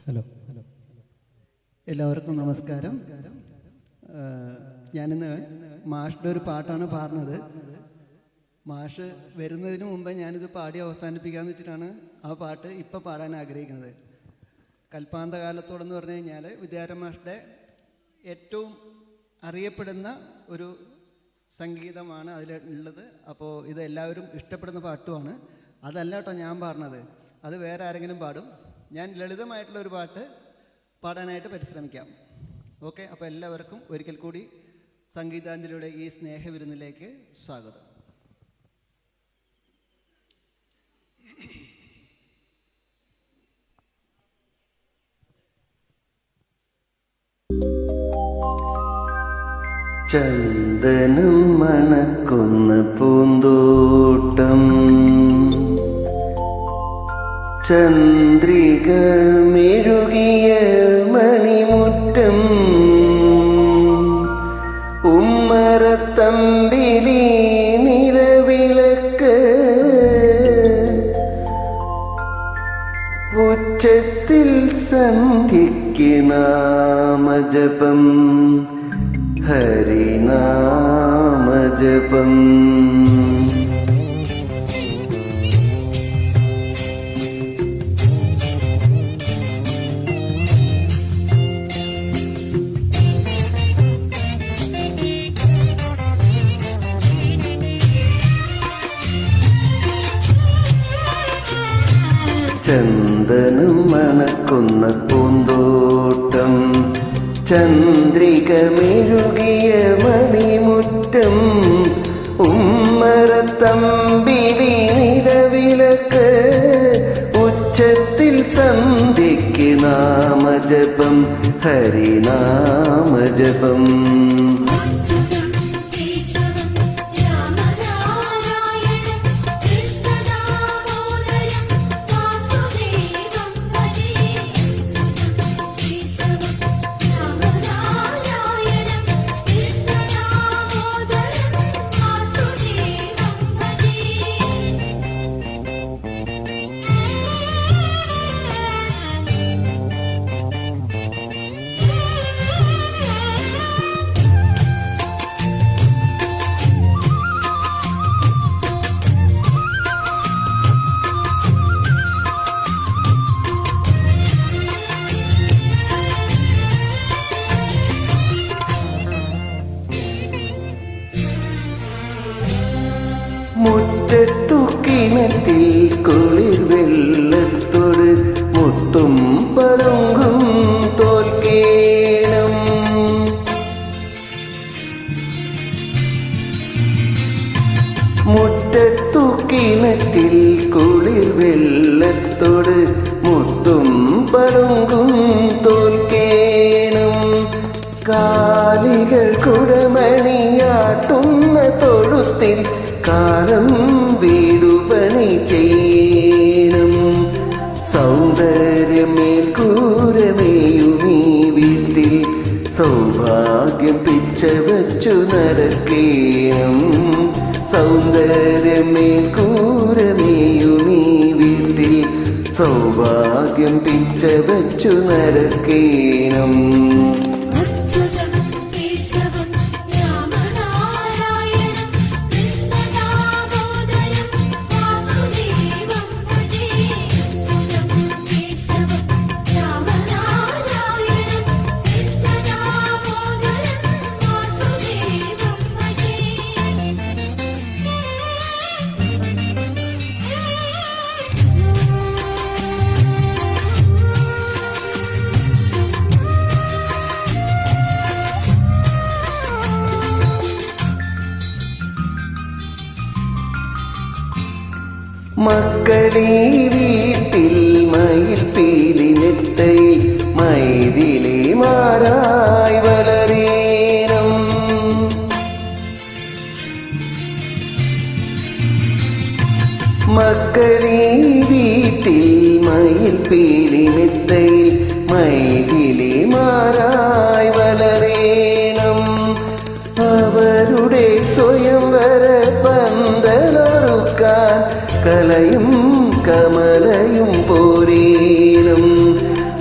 Hello എല്ലാവർക്കും നമസ്കാരം. ഞാനിന്ന് മാഷിൻ്റെ ഒരു പാട്ടാണ് പാടുന്നത്. മാഷ് വരുന്നതിന് മുമ്പ് ഞാനിത് പാടി അവസാനിപ്പിക്കാമെന്ന് വെച്ചിട്ടാണ് ആ പാട്ട് ഇപ്പം പാടാൻ ആഗ്രഹിക്കുന്നത്. കൽപ്പാന്തകാലത്തോടെന്ന് പറഞ്ഞു കഴിഞ്ഞാൽ വിദ്യാരംഭ മാഷിൻ്റെ ഏറ്റവും അറിയപ്പെടുന്ന ഒരു സംഗീതമാണ് അതിലുള്ളത്. അപ്പോൾ ഇത് എല്ലാവരും ഇഷ്ടപ്പെടുന്ന പാട്ടുമാണ്. അതല്ല കേട്ടോ ഞാൻ പാടുന്നത്, അത് വേറെ ആരെങ്കിലും പാടും. ഞാൻ ലളിതമായിട്ടുള്ളൊരു പാട്ട് പാടാനായിട്ട് പരിശ്രമിക്കാം. ഓക്കെ, അപ്പോൾ എല്ലാവർക്കും ഒരിക്കൽ കൂടി സംഗീതാഞ്ജലിയുടെ ഈ സ്നേഹവിരുന്നിലേക്ക് സ്വാഗതം. ചന്ദനം മണക്കുന്ന പൂന്തോട്ടം, ചന്ദ്രിക മെഴുകിയ മണിമുറ്റം, ഉമ്മറത്തമ്പിലി നിലവിളക്ക്, ഉച്ചത്തിൽ സന്ധ്യയ്ക്ക് നാമജപം, ഹരിനാമജപം. ചന്ദനം മണക്കുന്ന പൂന്തോട്ടം, ചന്ദ്രിക മെഴുകിയ മണിമുറ്റം, ഉമ്മറത്തമ്പിലി നിലവിളക്ക്, ഉച്ചത്തിൽ സന്ധ്യയ്ക്ക് നാമജപം, ഹരിനാമജപം. മുറ്റത്തു കിണറ്റിൽ കുളിർ വെള്ളത്തോട് മുത്തും പളുങ്കും തോൽക്കേണം, മുറ്റത്തു കിണറ്റിൽ കുളിർ വെള്ളത്തോട് മുത്തും പളുങ്കും തോൽക്കേണം, കാലികൾ കുടമണിയാട്ടുന്ന തൊഴുത്തിൽ കാലം വീടുപണി ചെയ്യണം, സൗന്ദര്യമേൽക്കൂരമേയുമീ വീട്ടിൽ സൗഭാഗ്യം പിച്ച വച്ചു നടക്കേണം, സൗന്ദര്യമേൽക്കൂരമേയുമീ വീട്ടിൽ സൗഭാഗ്യം പിച്ച വച്ചു നടക്കേണം. മക്കളീ വീട്ടിൽ മയിൽ പീലിനെട്ടയിൽ മൈതിലി മാറായി വളരേണം, മക്കളീ വീട്ടിൽ മയിൽ പീലിനെട്ടയിൽ മൈതിലി മാറായി വളരേണം, അവരുടെ സ്വയംവര പന്തലൊരുക്കാൻ കലയും കമലയും പോരേണം,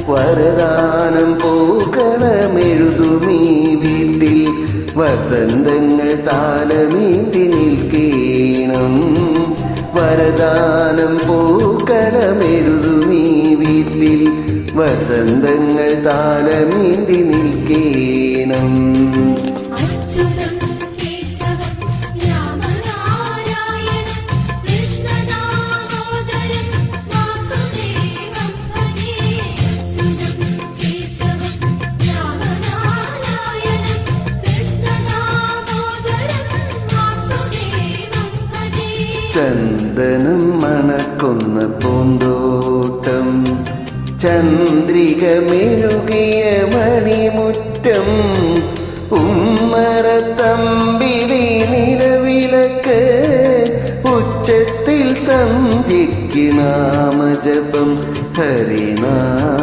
വരദാനം പൂക്കളമെഴുതുമീ വീട്ടിൽ വസന്തങ്ങൾ താലമേന്തി നിൽക്കേണം വരദാനം പൂക്കളമെഴുതുമീ വീട്ടിൽ വസന്തങ്ങൾ താലമേന്തി നിൽക്കേണം ചന്ദനം മണക്കുന്ന പൂന്തോട്ടം ചന്ദ്രിക മെഴുകിയ മണിമുറ്റം ഉമ്മറത്തമ്പിലി നിലവിളക്ക് ഉച്ചത്തിൽ സന്ധ്യയ്ക്ക് നാമജപം ഹരിനാമജപം